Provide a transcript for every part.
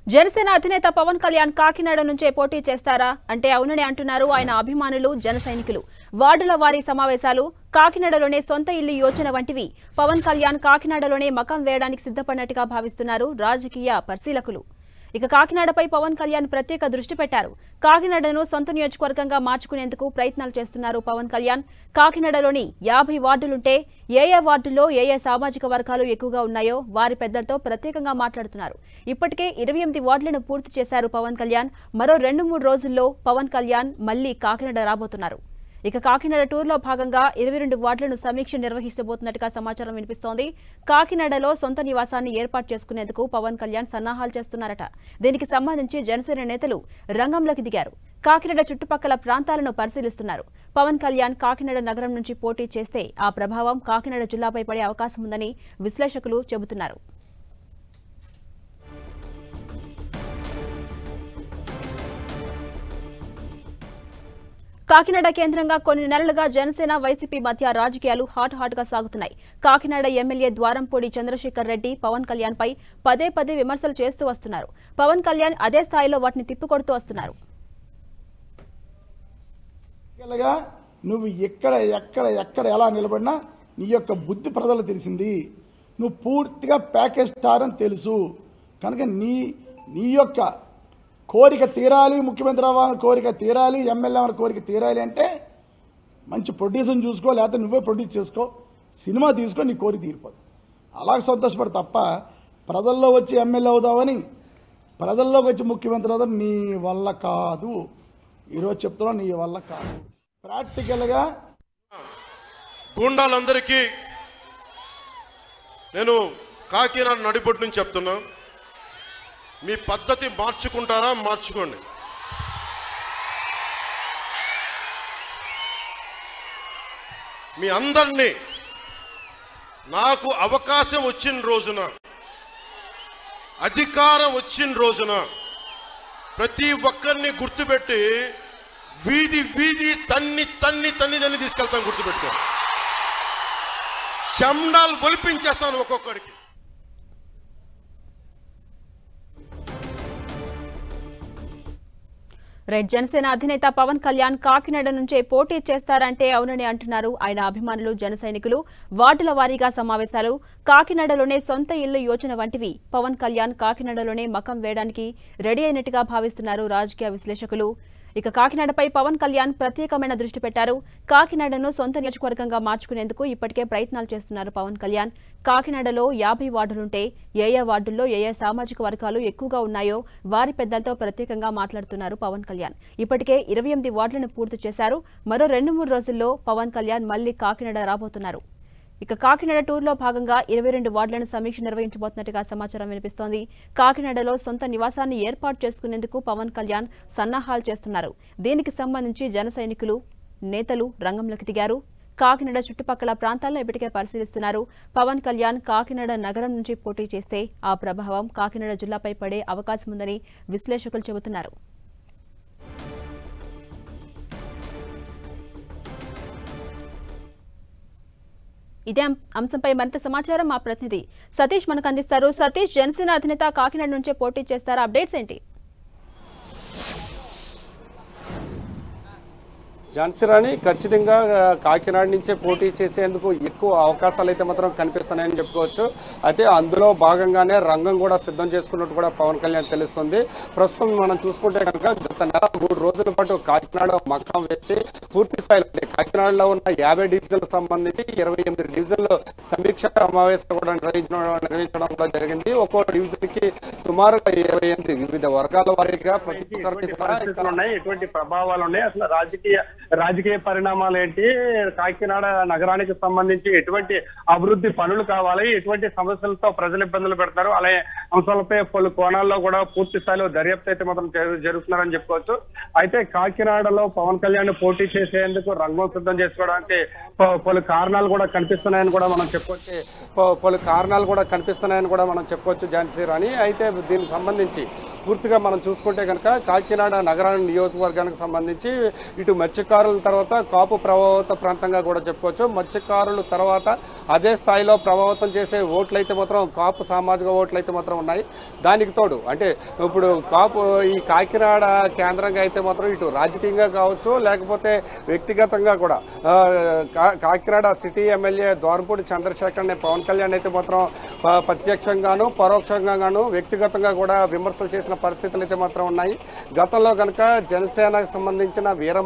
జనసేన అధినేత పవన్ కళ్యాణ్ కాకినాడ నుంచే పోటీ చేస్తారా అంటే అవునని అంటున్నారు ఆయన అభిమానులు జన సైనికులు. వార్డుల వారీ సమావేశాలు, కాకినాడలోనే సొంత ఇల్లు యోచన వంటివి పవన్ కళ్యాణ్ కాకినాడలోనే మకం వేయడానికి సిద్ధపడినట్టుగా భావిస్తున్నారు రాజకీయ పరిశీలకులు. ఇక కాకినాడపై పవన్ కళ్యాణ్ ప్రత్యేక దృష్టి పెట్టారు. కాకినాడను సొంత నియోజకవర్గంగా మార్చుకునేందుకు ప్రయత్నాలు చేస్తున్నారు పవన్ కళ్యాణ్. కాకినాడలోని 50 వార్డులుంటే ఏ వార్డుల్లో ఏ సామాజిక వర్గాలు ఎక్కువగా ఉన్నాయో వారి పెద్దలతో ప్రత్యేకంగా మాట్లాడుతున్నారు. ఇప్పటికే 28 వార్డులను పూర్తి చేశారు పవన్ కళ్యాణ్. మరో 2-3 రోజుల్లో పవన్ కళ్యాణ్ మళ్లీ కాకినాడ రాబోతున్నారు. ఇక కాకినాడ టూర్లో భాగంగా 22 వార్డులను సమీక్ష నిర్వహించబోతున్నట్టుగా సమాచారం వినిపిస్తోంది. కాకినాడలో సొంత నివాసాన్ని ఏర్పాటు చేసుకునేందుకు పవన్ కళ్యాణ్ సన్నాహాలు చేస్తున్నారట. దీనికి సంబంధించి జనసేన నేతలు రంగంలోకి దిగారు. కాకినాడ చుట్టుపక్కల ప్రాంతాలను పరిశీలిస్తున్నారు. పవన్ కళ్యాణ్ కాకినాడ నగరం నుంచి పోటీ చేస్తే ఆ ప్రభావం కాకినాడ జిల్లాపై పడే అవకాశం ఉందని విశ్లేషకులు చెబుతున్నారు. కాకినాడ కేంద్రంగా కొన్ని నెలలుగా జనసేన వైసీపీ మధ్య రాజకీయాలు హాట్ గా సాగుతున్నాయి. కాకినాడ ఎమ్మెల్యే ద్వారంపూడి చంద్రశేఖర్ రెడ్డి పవన్ కళ్యాణ్ పై పదే విమర్శలు చేస్తూ వస్తున్నారు. పవన్ కళ్యాణ్ అదే స్థాయిలో వాటిని తిప్పికొడుతూ వస్తున్నారు. నువ్వు ఎక్కడ ఎలా నిలబడినా నీ యొక్క బుద్ధి ప్రజలు తెలిసింది. నువ్వు పూర్తిగా ప్యాకేజ్ స్టార్ అని తెలుసు కనుక నీ యొక్క కోరిక తీరాలి, ముఖ్యమంత్రి అవ్వాలని కోరిక తీరాలి, ఎమ్మెల్యే అవ్వాలని కోరిక తీరాలి అంటే మంచి ప్రొడ్యూసర్ని చూసుకో, లేకపోతే నువ్వే ప్రొడ్యూస్ చేసుకో, సినిమా తీసుకో, నీ కోరిక తీరిపోదు. అలాగే సంతోషపడు తప్ప ప్రజల్లో వచ్చి ఎమ్మెల్యే అవుదామని, ప్రజల్లోకి వచ్చి ముఖ్యమంత్రి అవుదామని నీ వల్ల కాదు. ఈరోజు చెప్తున్నా, నీ వల్ల కాదు. ప్రాక్టికల్గా గూండాలందరికీ నేను కాకినాడ నడిబొడ్డు నుంచి చెప్తున్నా, మీ పద్ధతి మార్చుకుంటారా? మార్చుకోండి. మీ అందరినీ నాకు అవకాశం వచ్చిన రోజున, అధికారం వచ్చిన రోజున ప్రతి ఒక్కరిని గుర్తుపెట్టి వీధి తన్ని తీసుకెళ్తాను. గుర్తుపెట్టుకో, శండాలు ఒలిపించేస్తాను ఒక్కొక్కడికి. జనసేన అధినేత పవన్ కళ్యాణ్ కాకినాడ నుంచే పోటీ చేస్తారంటే అవునని అంటున్నారు ఆయన అభిమానులు జన సైనికులు. వార్డుల వారీగా సమావేశాలు, కాకినాడలోనే సొంత ఇల్లు యోచన వంటివి పవన్ కళ్యాణ్ కాకినాడలోనే మకం వేయడానికి రెడీ అయినట్టుగా భావిస్తున్నారు రాజకీయ విశ్లేషకులు. ఇక కాకినాడపై పవన్ కళ్యాణ్ ప్రత్యేకమైన దృష్టి పెట్టారు. కాకినాడను సొంత నియోజకవర్గంగా మార్చుకునేందుకు ఇప్పటికే ప్రయత్నాలు చేస్తున్నారు పవన్ కళ్యాణ్. కాకినాడలో 50 వార్డులుంటే ఏ వార్డుల్లో ఏ సామాజిక వర్గాలు ఎక్కువగా ఉన్నాయో వారి పెద్దలతో ప్రత్యేకంగా మాట్లాడుతున్నారు పవన్ కళ్యాణ్. ఇప్పటికే 28 వార్డులను పూర్తి చేశారు. మరో 2-3 రోజుల్లో పవన్ కళ్యాణ్ మళ్లీ కాకినాడ రాబోతున్నారు. ఇక కాకినాడ టూర్లో భాగంగా 22 వార్డులను సమీక్ష నిర్వహించబోతున్నట్టుగా సమాచారం వినిపిస్తోంది. కాకినాడలో సొంత నివాసాన్ని ఏర్పాటు చేసుకునేందుకు పవన్ కళ్యాణ్ సన్నాహాలు చేస్తున్నారు. దీనికి సంబంధించి జన సైనికులు నేతలు రంగంలోకి దిగారు. కాకినాడ చుట్టుపక్కల ప్రాంతాల్లో ఇప్పటికే పరిశీలిస్తున్నారు. పవన్ కళ్యాణ్ కాకినాడ నగరం నుంచి పోటీ చేస్తే ఆ ప్రభావం కాకినాడ జిల్లాపై పడే అవకాశం ఉందని విశ్లేషకులు చెబుతున్నారు. ఇదే అంశంపై మరింత సమాచారం మా ప్రతినిధి సతీష్ మనకు అందిస్తారు. సతీష్, జనసేన అధినేత కాకినాడ నుంచే పోటీ చేస్తారా? అప్డేట్స్ ఏంటి? ఝాన్సీరాణి ఖచ్చితంగా కాకినాడ నుంచే పోటీ చేసేందుకు ఎక్కువ అవకాశాలు అయితే మాత్రం కనిపిస్తున్నాయని చెప్పుకోవచ్చు. అయితే అందులో భాగంగానే రంగం కూడా సిద్ధం చేసుకున్నట్టు కూడా పవన్ కళ్యాణ్ తెలుస్తుంది. ప్రస్తుతం మనం చూసుకుంటే కనుక గత నెల 3 రోజుల పాటు కాకినాడ మకాం వేసి పూర్తి స్థాయిలో కాకినాడలో ఉన్న 50 డివిజన్లకు సంబంధించి 28 డివిజన్లు సమీక్ష సమావేశం కూడా నిర్వహించడం కూడా జరిగింది. ఒక్కో డివిజన్ కి సుమారుగా 28 వివిధ వర్గాల వారీగా ప్రతి ఎటువంటి ప్రభావాలు ఉన్నాయి, అసలు రాజకీయ పరిణామాలు ఏంటి, కాకినాడ నగరానికి సంబంధించి ఎటువంటి అభివృద్ధి పనులు కావాలి, ఎటువంటి సమస్యలతో ప్రజలు ఇబ్బందులు పెడతారు, అలాగే అంశాలపై పలు కోణాల్లో కూడా పూర్తి స్థాయిలో దర్యాప్తు అయితే మాత్రం జరుగుతున్నారని చెప్పుకోవచ్చు. అయితే కాకినాడలో పవన్ కళ్యాణ్ పోటీ చేసేందుకు రంగం సిద్ధం చేసుకోవడానికి పలు కారణాలు కూడా కనిపిస్తున్నాయని కూడా మనం చెప్పుకోవచ్చు. ఝాన్సీ రాణి. అయితే దీనికి సంబంధించి పూర్తిగా మనం చూసుకుంటే కనుక కాకినాడ నగరాన్ని నియోజకవర్గానికి సంబంధించి ఇటు మత్స్యకారుల తర్వాత కాపు ప్రభావిత ప్రాంతంగా కూడా చెప్పుకోవచ్చు. మత్స్యకారుల తర్వాత అదే స్థాయిలో ప్రభావితం చేసే ఓట్లయితే మాత్రం కాపు సామాజిక ఓట్లయితే మాత్రం ఉన్నాయి. దానికి తోడు అంటే ఇప్పుడు కాపు ఈ కాకినాడ కేంద్రంగా అయితే మాత్రం ఇటు రాజకీయంగా కావచ్చు లేకపోతే వ్యక్తిగతంగా కూడా కాకినాడ సిటీ ఎమ్మెల్యే ద్వారంపూడి చంద్రశేఖర్ని పవన్ కళ్యాణ్ అయితే మాత్రం ప్రత్యక్షంగాను పరోక్షంగాను వ్యక్తిగతంగా కూడా విమర్శలు చేసిన పరిస్థితులు అయితే మాత్రం ఉన్నాయి. గతంలో కనుక జనసేనకు సంబంధించిన వీర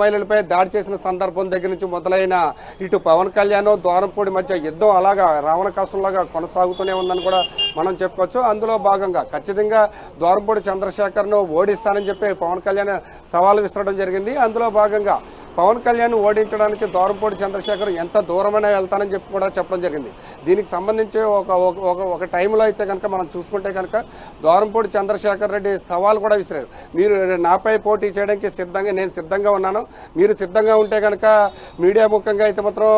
మహిళలపై దాడి చేసిన సందర్భం దగ్గర నుంచి మొదలైన ఇటు పవన్ కళ్యాణ్ ద్వారంపూడి మధ్య యుద్ధం అలాగా రావణ కాష్టంలాగా కొనసాగుతూనే ఉందని కూడా మనం చెప్పుకోవచ్చు. అందులో భాగంగా ఖచ్చితంగా ద్వారంపూడి చంద్రశేఖర్ ను ఓడిస్తానని చెప్పి పవన్ కళ్యాణ్ సవాల్ విసరడం జరిగింది. అందులో భాగంగా పవన్ కళ్యాణ్ ఓడించడానికి ద్వారంపూడి చంద్రశేఖర్ ఎంత దూరమైనా వెళ్తానని చెప్పి కూడా చెప్పడం జరిగింది. దీనికి సంబంధించి ఒక టైంలో అయితే కనుక మనం చూసుకుంటే కనుక ద్వారంపూడి చంద్రశేఖర్ రెడ్డి సవాల్ కూడా విసిరారు. మీరు నాపై పోటీ చేయడానికి నేను సిద్ధంగా ఉన్నాను, మీరు సిద్ధంగా ఉంటే కనుక మీడియా ముఖంగా అయితే మాత్రం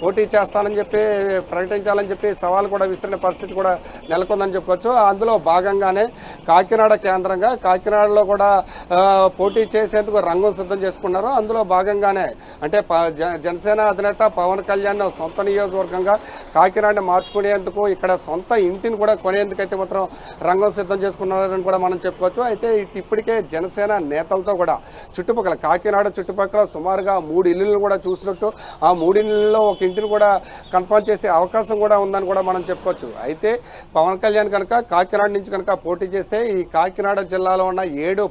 పోటీ చేస్తానని చెప్పి ప్రకటించాలని చెప్పి సవాల్ కూడా విసిరిన పరిస్థితి కూడా నెలకొందని చెప్పుకోవచ్చు. అందులో భాగంగానే కాకినాడ కేంద్రంగా కాకినాడలో కూడా పోటీ చేసేందుకు రంగం సిద్ధం చేసుకున్నారు. అందులో భాగంగానే అంటే జనసేన అధినేత పవన్ కళ్యాణ్ సొంత నియోజకవర్గంగా కాకినాడ మార్చుకునేందుకు ఇక్కడ సొంత ఇంటిని కూడా కొనేందుకు అయితే మాత్రం రంగం సిద్ధం చేసుకున్నారని కూడా మనం చెప్పుకోవచ్చు. అయితే ఇప్పటికే జనసేన నేతలతో కూడా చుట్టుపక్కల కాకినాడ చుట్టుపక్కల సుమారుగా 3 ఇళ్లను కూడా చూసినట్టు ఆ 3 ఇళ్లలో ఒక ఇంటిని కూడా కన్ఫర్మ్ చేసే అవకాశం కూడా ఉందని కూడా మనం చెప్పుకోవచ్చు. అయితే పవన్ కళ్యాణ్ కనుక కాకినాడ నుంచి కనుక పోటీ చేస్తే ఈ కాకినాడ జిల్లాలో ఉన్న 7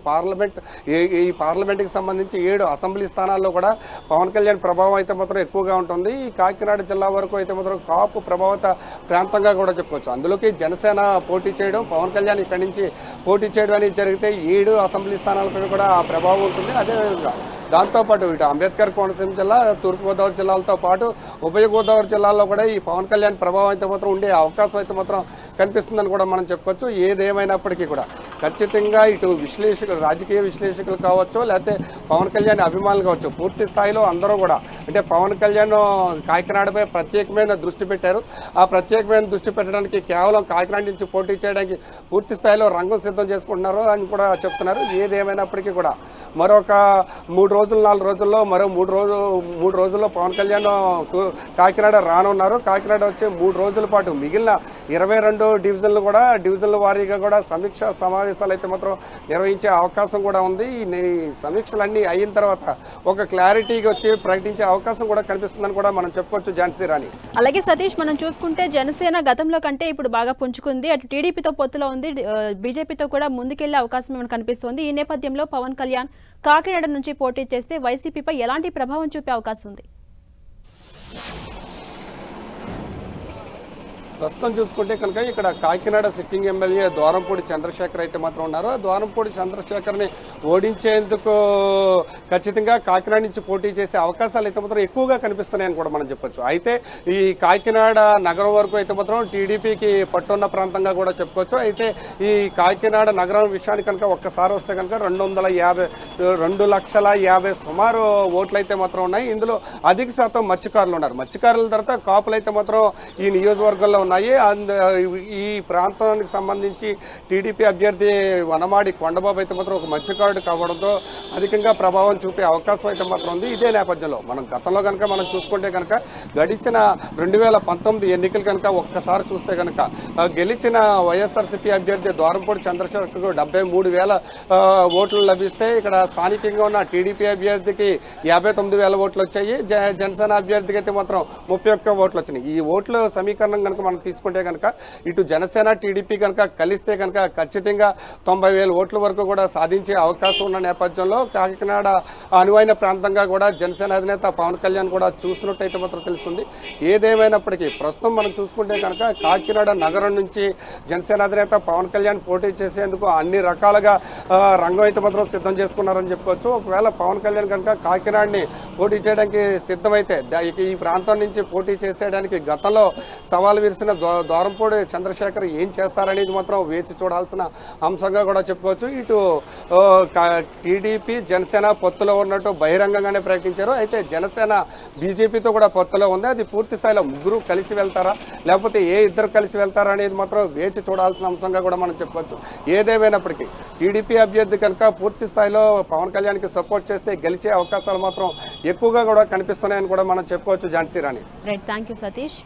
పార్లమెంట్కి సంబంధించి 7 అసెంబ్లీ స్థానాల్లో కూడా పవన్ కళ్యాణ్ ప్రభావం అయితే మాత్రం ఎక్కువగా ఉంటుంది. ఈ కాకినాడ జిల్లా వరకు అయితే మాత్రం కాపు ప్రభావిత ప్రాంతంగా కూడా చెప్పుకోవచ్చు. అందులోకి జనసేన పోటీ చేయడం, పవన్ కళ్యాణ్ ఇక్కడి నుంచి పోటీ చేయడం అనేది జరిగితే 7 అసెంబ్లీ స్థానాలపై కూడా ఆ ప్రభావం ఉంటుంది. అదేవిధంగా దాంతోపాటు ఇటు అంబేద్కర్ కోనసీమ జిల్లా, తూర్పుగోదావరి జిల్లాలతో పాటు ఉభయ గోదావరి జిల్లాల్లో కూడా ఈ పవన్ కళ్యాణ్ ప్రభావం అయితే మాత్రం ఉండే అవకాశం అయితే మాత్రం కనిపిస్తుందని కూడా మనం చెప్పుకోవచ్చు. ఏదేమైనప్పటికీ కూడా ఖచ్చితంగా ఇటు రాజకీయ విశ్లేషకులు కావచ్చు లేకపోతే పవన్ కళ్యాణ్ అభిమానులు కావచ్చు పూర్తి స్థాయిలో అందరూ కూడా అంటే పవన్ కళ్యాణ్ కాకినాడపై ప్రత్యేకమైన దృష్టి పెట్టారు. ఆ ప్రత్యేకమైన దృష్టి పెట్టడానికి కేవలం కాకినాడ నుంచి పోటీ చేయడానికి పూర్తి స్థాయిలో రంగం సిద్ధం చేసుకుంటున్నారు అని కూడా చెప్తున్నారు. ఏదేమైనప్పటికీ కూడా మరొక 3 రోజులు 4 రోజుల్లో మరో 3 రోజుల్లో పవన్ కళ్యాణ్ కాకినాడ రానున్నారు. కాకినాడ వచ్చే 3 రోజుల పాటు మిగిలిన 22 డివిజన్లు కూడా డివిజన్ల వారీగా కూడా సమీక్ష సమావేశాలు అయితే మాత్రం నిర్వహించే అవకాశం కూడా ఉంది. ఈ సమీక్షలన్నీ అయిన తర్వాత ఒక క్లారిటీగా వచ్చి ప్రకటించే అవకాశం కూడా కనిపిస్తుందని కూడా మనం చెప్పుకోవచ్చు. ఝాన్సీ రాణి. అలాగే సతీష్, మనం చూసుకుంటే జనసేన గతంలో కంటే ఇప్పుడు బాగా పుంజుకుంది. అటు టీడీపీతో పొత్తులో ఉంది, బీజేపీతో కూడా ముందుకెళ్లే అవకాశం ఏమైనా కనిపిస్తోంది. ఈ నేపథ్యంలో పవన్ కళ్యాణ్ కాకినాడ నుంచి పోటీ చేస్తే వైసీపీపై ఎలాంటి ప్రభావం చూపే అవకాశం ఉంది? ప్రస్తుతం చూసుకుంటే కనుక ఇక్కడ కాకినాడ సిట్టింగ్ ఎమ్మెల్యే ద్వారంపూడి చంద్రశేఖర్ అయితే మాత్రం ఉన్నారు. ద్వారంపూడి చంద్రశేఖర్ని ఓడించేందుకు ఖచ్చితంగా కాకినాడ నుంచి పోటీ చేసే అవకాశాలు అయితే మాత్రం ఎక్కువగా కనిపిస్తున్నాయని కూడా మనం చెప్పొచ్చు. అయితే ఈ కాకినాడ నగరం వరకు అయితే మాత్రం టీడీపీకి పట్టున్న ప్రాంతంగా కూడా చెప్పుకోవచ్చు. అయితే ఈ కాకినాడ నగరం విషయానికి కనుక ఒక్కసారి వస్తే కనుక 2,50,000 సుమారు ఓట్లు అయితే మాత్రం ఉన్నాయి. ఇందులో అధిక శాతం మత్స్యకారులు ఉన్నారు. మత్స్యకారుల తర్వాత కాపులు అయితే మాత్రం ఈ నియోజకవర్గంలో ఉన్నాయి. ఈ ప్రాంతానికి సంబంధించి టీడీపీ అభ్యర్థి వనమాడి కొండబాబు అయితే మాత్రం ఒక మత్స్యకారుడు కావడంతో అధికంగా ప్రభావం చూపే అవకాశం అయితే మాత్రం ఉంది. ఇదే నేపథ్యంలో మనం గతంలో కనుక మనం చూసుకుంటే కనుక గడిచిన 2019 ఎన్నికలు కనుక ఒక్కసారి చూస్తే కనుక గెలిచిన వైఎస్ఆర్సీపీ అభ్యర్థి ద్వారంపూడి చంద్రశేఖర్కు 73,000 ఓట్లు లభిస్తే ఇక్కడ స్థానికంగా ఉన్న టీడీపీ అభ్యర్థికి 59,000 ఓట్లు వచ్చాయి. జనసేన అభ్యర్థికి అయితే మాత్రం 31 ఓట్లు వచ్చినాయి. ఈ ఓట్ల సమీకరణం కనుక మనం తీసుకుంటే కనుక ఇటు జనసేన టీడీపీ కనుక కలిస్తే కనుక ఖచ్చితంగా 90,000 ఓట్ల వరకు కూడా సాధించే అవకాశం ఉన్న నేపథ్యంలో కాకినాడ అనువైన ప్రాంతంగా కూడా జనసేన అధినేత పవన్ కళ్యాణ్ కూడా చూసినట్టయితే మాత్రం తెలుస్తుంది. ఏదేమైనప్పటికీ ప్రస్తుతం మనం చూసుకుంటే కనుక కాకినాడ నగరం నుంచి జనసేన అధినేత పవన్ కళ్యాణ్ పోటీ చేసేందుకు అన్ని రకాలుగా రంగం అయితే మాత్రం సిద్ధం చేసుకున్నారని చెప్పుకోవచ్చు. ఒకవేళ పవన్ కళ్యాణ్ కనుక కాకినాడని పోటీ చేయడానికి సిద్ధమైతే ఈ ప్రాంతం నుంచి పోటీ చేసేయడానికి గతంలో సవాల్ విరిసిన వచ్చిన దూరంపూడి చంద్రశేఖర్ ఏం చేస్తారనేది మాత్రం వేచి చూడాల్సిన అంశంగా కూడా చెప్పుకోవచ్చు. ఇటు టీడీపీ జనసేన పొత్తులో ఉన్నట్టు బహిరంగంగానే ప్రకటించారు. అయితే జనసేన బీజేపీతో కూడా పొత్తులో ఉంది. అది పూర్తి స్థాయిలో ముగ్గురు కలిసి వెళ్తారా లేకపోతే ఇద్దరు కలిసి వెళ్తారా అనేది మాత్రం వేచి చూడాల్సిన అంశంగా కూడా మనం చెప్పుకోవచ్చు. ఏదేమైనప్పటికీ టీడీపీ అభ్యర్థి కనుక పూర్తి స్థాయిలో పవన్ కళ్యాణ్కి సపోర్ట్ చేస్తే గెలిచే అవకాశాలు మాత్రం ఎక్కువగా కూడా కనిపిస్తున్నాయని కూడా మనం చెప్పుకోవచ్చు. Jhansi Rani. Right, thank you Satish.